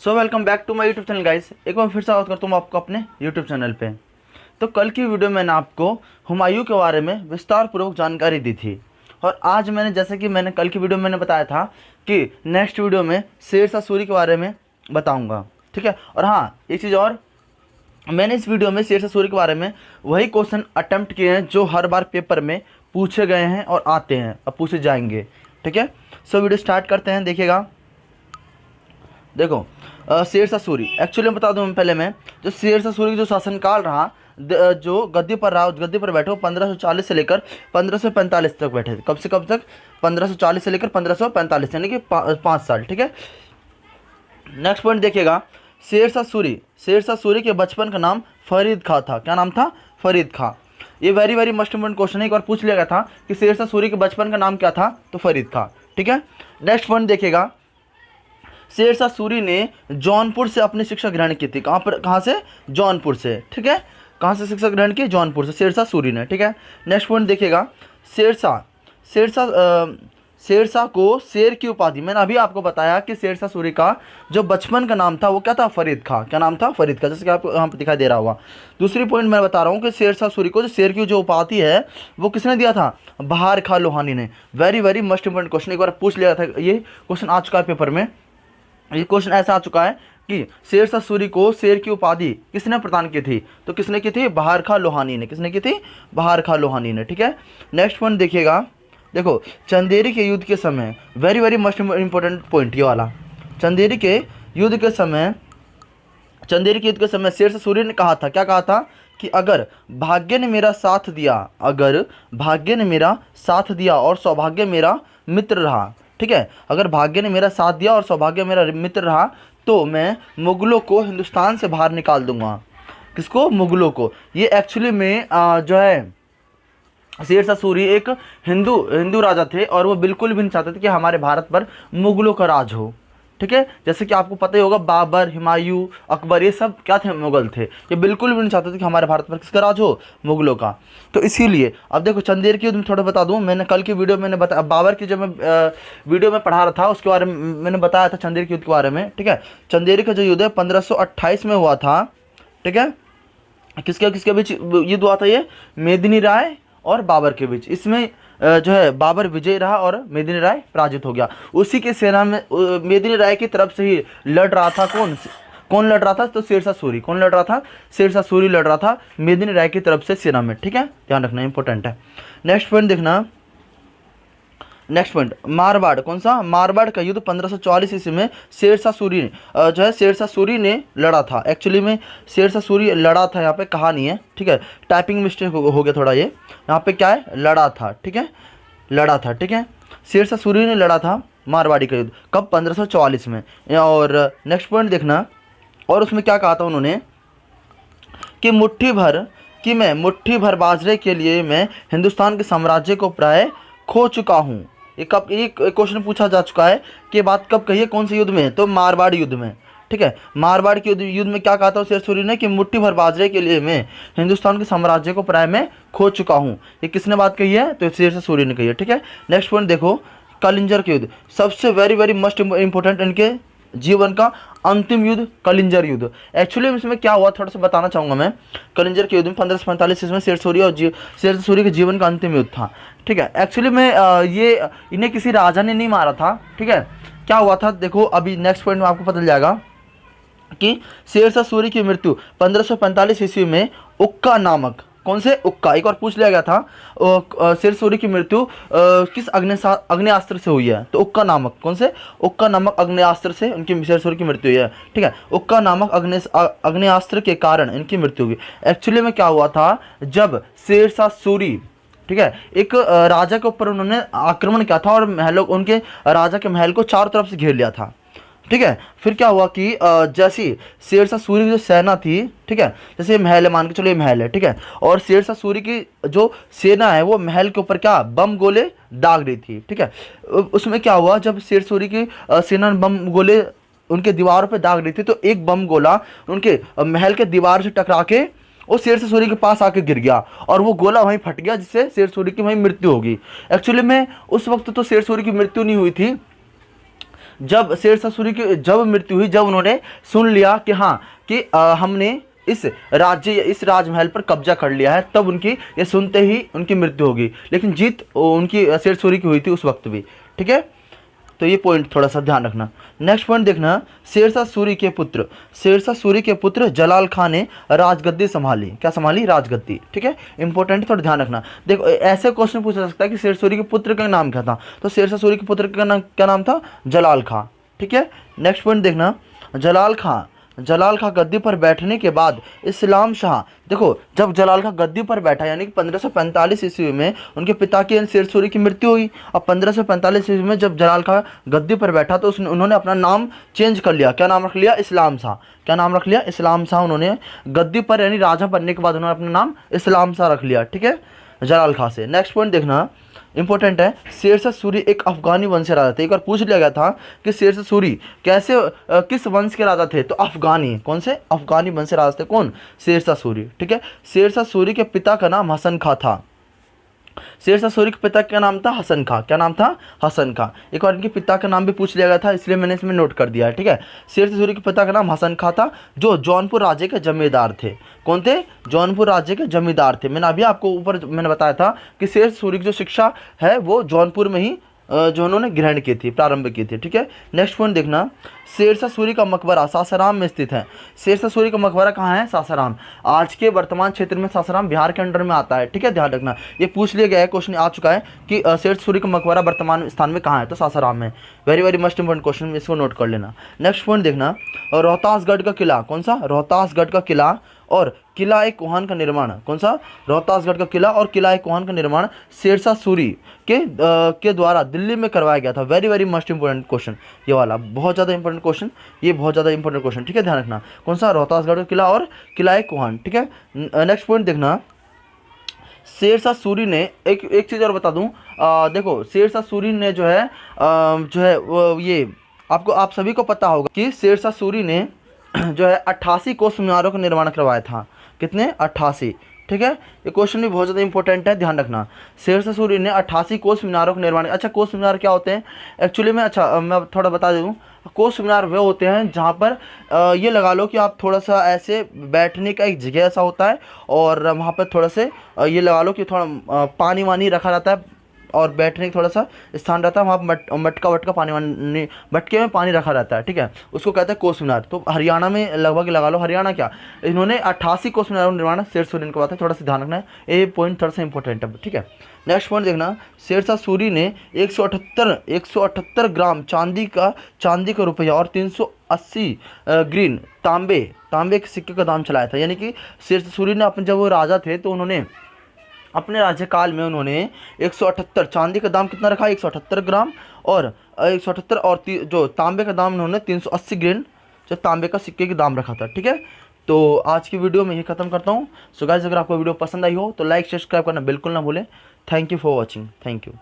So welcome back to my YouTube channel guys. एक बार फिर स्वागत करता हूँ आपको अपने यूट्यूब चैनल पे। तो कल की वीडियो में मैंने आपको हुमायूं के बारे में विस्तार पूर्वक जानकारी दी थी, और आज मैंने जैसे कि मैंने कल की वीडियो में मैंने बताया था कि नेक्स्ट वीडियो में शेर शाह सूरी के बारे में बताऊँगा, ठीक है। और हाँ, एक चीज़ और, मैंने इस वीडियो में शेर शाह सूरी के बारे में वही क्वेश्चन अटेम्प्ट किए हैं जो हर बार पेपर में पूछे गए हैं और आते हैं, अब पूछे जाएंगे, ठीक है। सो वीडियो स्टार्ट करते हैं। देखिएगा, देखो शेर शाह सूरी, एक्चुअली मैं बता दूं पहले मैं, जो शेर शाह सूरी जो शासनकाल रहा, जो गद्दी पर रहा, गद्दी पर बैठे वो 1540 से लेकर 1545 तक बैठे थे। कब से कब तक? 1540 से लेकर 1545, यानी कि 5 साल, ठीक है। नेक्स्ट पॉइंट देखिएगा, शेर शाह सूरी के बचपन का नाम फरीद खां था। क्या नाम था? फरीद खां। ये very very must important question है, एक बार पूछ लिया गया था कि शेर शाह सूरी के बचपन का नाम क्या था, तो फरीद खां, ठीक है। नेक्स्ट पॉइंट देखिएगा, शेर शाह सूरी ने जौनपुर से अपनी शिक्षा ग्रहण की थी। कहाँ से? जौनपुर से, ठीक है। कहाँ से शिक्षा ग्रहण की? जौनपुर से, शेर शाह सूरी ने, ठीक है। नेक्स्ट पॉइंट देखिएगा, शेर शाह को शेर की उपाधि, मैंने अभी आपको बताया कि शेर शाह सूरी का जो बचपन का नाम था वो क्या था? फरीद खां। क्या नाम था? फरीद खां, जैसे कि आपको यहाँ पर दिखाई दे रहा होगा। दूसरी पॉइंट मैं बता रहा हूँ कि शेर शाह सूरी को जो शेर की जो उपाधि है वो किसने दिया था? बहार खां लोहानी ने। Very very must important question, एक बार पूछ लिया था, ये क्वेश्चन आ चुका है पेपर में। ये क्वेश्चन ऐसा आ चुका है कि शेर शाह सूरी को शेर की उपाधि किसने प्रदान की थी? तो किसने की थी? बहार खां लोहानी ने। किसने की थी? बहार खां लोहानी ने, ठीक है। नेक्स्ट पॉइंट देखिएगा, देखो चंदेरी के युद्ध के समय, very very must important point ये वाला, चंदेरी के युद्ध के समय शेर शाह सूरी ने कहा था, क्या कहा था? कि अगर भाग्य ने मेरा साथ दिया, अगर भाग्य ने मेरा साथ दिया और सौभाग्य मेरा मित्र रहा, ठीक है, अगर भाग्य ने मेरा साथ दिया और सौभाग्य मेरा मित्र रहा तो मैं मुगलों को हिंदुस्तान से बाहर निकाल दूंगा। किसको? मुगलों को। ये एक्चुअली में जो है, शेर शाह सूरी एक हिंदू राजा थे और वो बिल्कुल भी नहीं चाहते थे कि हमारे भारत पर मुगलों का राज हो, ठीक है। जैसे कि आपको पता ही होगा, बाबर, हुमायूं, अकबर, ये सब क्या थे? मुगल थे। ये बिल्कुल भी नहीं चाहते थे कि हमारे भारत पर किसका राज हो? मुगलों का। तो इसीलिए अब देखो, चंदेरी की युद्ध में थोड़ा बता दूं, मैंने कल की वीडियो में मैंने बताया, बाबर की जब मैं वीडियो में पढ़ा रहा था उसके बारे में मैंने बताया था, चंदेरी के युद्ध के बारे में, ठीक है। चंदेरी का जो युद्ध है 1528 में हुआ था, ठीक है। किसके किसके बीच युद्ध हुआ था? ये मेदिनी राय और बाबर के बीच। इसमें जो है बाबर विजयी रहा और मेदिनी राय पराजित हो गया। उसी के सेना में मेदिनी राय की तरफ से ही लड़ रहा था कौन लड़ रहा था? तो शेर शाह सूरी। कौन लड़ रहा था? शेर शाह सूरी लड़ रहा था मेदिनी राय की तरफ से सेना में, ठीक है। ध्यान रखना, इंपॉर्टेंट है। नेक्स्ट पॉइंट देखना, नेक्स्ट पॉइंट, मारवाड़। कौन सा? मारवाड़ का युद्ध 1544 ईस्वी में शेर शाह सूरी ने जो है शेर शाह सूरी ने लड़ा था। एक्चुअली में शेर शाह सूरी लड़ा था, यहाँ पे कहा नहीं है, ठीक है, टाइपिंग मिस्टेक हो गया थोड़ा। ये यहाँ पे क्या है? लड़ा था, ठीक है, लड़ा था, ठीक है। शेर शाह सूरी ने लड़ा था मारवाड़ी का युद्ध। कब? 1544 में। और नेक्स्ट पॉइंट देखना, और उसमें क्या कहा था उन्होंने कि मुट्ठी भर बाजरे के लिए मैं हिंदुस्तान के साम्राज्य को प्राय खो चुका हूँ। ये कब? ये क्वेश्चन पूछा जा चुका है कि ये बात कब कही है? कौन से युद्ध में? तो मारवाड़ युद्ध में, ठीक है। मारवाड़ के युद्ध में क्या कहा था शेर सूरी ने? कि मुट्ठी भर बाजरे के लिए मैं हिंदुस्तान के साम्राज्य को प्राय में खो चुका हूँ। ये किसने बात कही है? तो शेर सूरी ने कही है, ठीक है। नेक्स्ट पॉइंट देखो, कलिंजर के युद्ध, सबसे वेरी वेरी मस्ट इंपॉर्टेंट, इनके जीवन का अंतिम युद्ध, कलिंजर युद्ध। एक्चुअली इसमें क्या हुआ थोड़ा सा बताना चाहूँगा मैं। कलिंजर के युद्ध में 1545 में शेर शाह सूरी के जीवन का अंतिम युद्ध था, ठीक है। एक्चुअली में ये इन्हें किसी राजा ने नहीं मारा था, ठीक है। क्या हुआ था देखो, अभी नेक्स्ट पॉइंट में आपको पता चल जाएगा कि शेर शाह सूरी की मृत्यु 1545 ईस्वी में उक्का नामक, कौन से? उक्का, एक बार पूछ लिया गया था शेर सूरी की मृत्यु किस अग्नेयास्त्र से हुई है? तो उक्का नामक, कौन से? उक्का नामक अग्नेयास्त्र से उनकी शेर सूरी की मृत्यु हुई है, ठीक है। उक्का नामक अग्नेयास्त्र के कारण इनकी मृत्यु हुई। एक्चुअली में क्या हुआ था, जब शेर शाह सूरी, ठीक है, एक राजा के ऊपर उन्होंने आक्रमण किया था और महलों, उनके राजा के महल को चारों तरफ से घेर लिया था, ठीक है। फिर क्या हुआ कि जैसी शेर शाह सूरी की जो सेना थी, ठीक है, जैसे महल है, मान के चलो ये महल है, ठीक है, और शेर शाह सूरी की जो सेना है वो महल के ऊपर क्या बम गोले दाग रही थी, ठीक है। उसमें क्या हुआ, जब शेर सूरी की सेना बम गोले उनके दीवारों पर दाग रही थी तो एक बम गोला उनके महल के दीवार से टकरा के वो शेर शाह सूरी के पास आके गिर गया और वो गोला वहीं फट गया, जिससे शेर सूरी की वहीं मृत्यु होगी। एक्चुअली में उस वक्त तो शेर सूरी की मृत्यु नहीं हुई थी, जब शेरशाह सूरी की जब मृत्यु हुई, जब उन्होंने सुन लिया कि हाँ कि हमने इस इस राजमहल पर कब्जा कर लिया है, तब उनकी ये सुनते ही उनकी मृत्यु होगी। लेकिन जीत उनकी शेरशाह सूरी की हुई थी उस वक्त भी। ठीक है, तो ये पॉइंट थोड़ा सा ध्यान रखना। नेक्स्ट पॉइंट देखना, शेरशाह सूरी के पुत्र जलाल खान ने राजगद्दी संभाली। क्या संभाली? राजगद्दी। ठीक है, इंपॉर्टेंट, थोड़ा ध्यान रखना। देखो ऐसे क्वेश्चन पूछा जा सकता है कि शेरशाह सूरी के पुत्र का नाम क्या था, तो शेरशाह सूरी के पुत्र का नाम क्या नाम था? जलाल खां। ठीक है, नेक्स्ट पॉइंट देखना, जलाल खां गद्दी पर बैठने के बाद इस्लाम शाह, देखो जब जलाल खां गद्दी पर बैठा यानी कि 1545 ईस्वी में उनके पिता की शेरशाह सूरी की मृत्यु हुई। अब 1545 ईस्वी में जब जलाल खां गद्दी पर बैठा तो उन्होंने अपना नाम चेंज कर लिया। क्या नाम रख लिया? इस्लाम शाह। क्या नाम रख लिया? इस्लाम शाह। उन्होंने गद्दी पर यानी राजा बनने के बाद उन्होंने अपना नाम इस्लाम शाह रख लिया। ठीक है, जलाल खां से। नेक्स्ट पॉइंट देखना, इंपॉर्टेंट है, शेरशाह सूरी एक अफगानी वंश के राजा थे। एक बार पूछ लिया गया था कि शेरशाह सूरी कैसे किस वंश के राजा थे, तो अफगानी। कौन से? अफगानी वंश के राजा थे। कौन? शेरशाह सूरी। ठीक है, शेरशाह सूरी के पिता का नाम हसन खां था। शेरशाह सूरी के पिता का नाम था हसन खां। क्या नाम था? हसन खां। एक बार इनके पिता का नाम भी पूछ लिया गया था, इसलिए मैंने इसमें नोट कर दिया है। ठीक है, शेरशाह सूरी के पिता का नाम हसन खां था, जो जौनपुर राज्य के जमींदार थे। कौन थे? जौनपुर राज्य के जमींदार थे। मैंने अभी आपको ऊपर मैंने बताया था कि शेरशाह सूरी की जो शिक्षा है वो जौनपुर में ही जो उन्होंने ग्रहण की थी, प्रारंभ की थी। ठीक है, नेक्स्ट पॉइंट देखना, शेरशाह सूरी का मकबरा सासाराम में स्थित है। शेरशाह सूरी का मकबरा कहाँ है? सासाराम। आज के वर्तमान क्षेत्र में सासाराम बिहार के अंडर में आता है। ठीक है, ध्यान रखना, ये पूछ लिया गया है, क्वेश्चन आ चुका है कि शेरशाह सूरी का मकबरा वर्तमान स्थान में कहाँ है, तो सासाराम में। Very very must important question, इसको नोट कर लेना। नेक्स्ट पॉइंट देखना, रोहतासगढ़ का किला। कौन सा? रोहतासगढ़ का किला और किला एक कोहन का निर्माण। कौन सा? रोहतासगढ़ का किला और किला एक कोहन का निर्माण शेरशाह सूरी के द्वारा दिल्ली में करवाया गया था। Very very must important question, ये वाला बहुत ज़्यादा इंपॉर्टेंट क्वेश्चन, ये बहुत ज़्यादा इंपॉर्टेंट क्वेश्चन। ठीक है, ध्यान रखना, कौन सा? रोहतासगढ़ का किला और किला एक कोहन। ठीक है, नेक्स्ट पॉइंट देखना, शेरशाह सूरी ने एक चीज़ और बता दूं, देखो शेरशाह सूरी ने जो है वो ये आप सभी को पता होगा कि शेरशाह सूरी ने जो है 88 कोस मीनारों का निर्माण करवाया था। कितने? 88। ठीक है, ये क्वेश्चन भी बहुत ज़्यादा इंपॉर्टेंट है, ध्यान रखना। शेरशाह सूरी ने 88 कोस मीनारों का निर्माण। अच्छा, कोस मीनार क्या होते हैं एक्चुअली में? अच्छा, मैं थोड़ा बता दूँ। कोस मीनार वे होते हैं जहाँ पर ये लगा लो कि आप थोड़ा सा ऐसे बैठने का एक जगह ऐसा होता है और वहाँ पर थोड़ा से ये लगा लो कि थोड़ा पानी वानी रखा रहता है और बैठने का थोड़ा सा स्थान रहता है, वहाँ मटका वटका पानी वानी मटके में पानी रखा रहता है। ठीक है, उसको कहते हैं कोस मीनार। तो हरियाणा में लगभग लगा लो, हरियाणा क्या, इन्होंने 88 कोस मीनारों का निर्माण शेरशाह सूरी ने करवाया था। थोड़ा सा ध्यान रखना है, ये पॉइंट थोड़ा सा इंपॉर्टेंट है। ठीक है, नेक्स्ट पॉइंट देखना, शेरशाह सूरी ने 178 ग्राम चांदी का रुपया और 380 ग्रीन तांबे के सिक्के का दाम चलाया था। यानी कि शेरशाह सूरी ने अपने जब वो राजा थे तो उन्होंने अपने राज्यकाल में उन्होंने 178 चांदी का दाम कितना रखा? 178 ग्राम और 178 और जो तांबे का दाम उन्होंने 380 ग्रेन जो तांबे का सिक्के के दाम रखा था। ठीक है, तो आज की वीडियो में ये खत्म करता हूँ। सो गाइस, अगर आपको वीडियो पसंद आई हो तो लाइक सब्सक्राइब करना बिल्कुल ना भूलें। Thank you for watching. Thank you.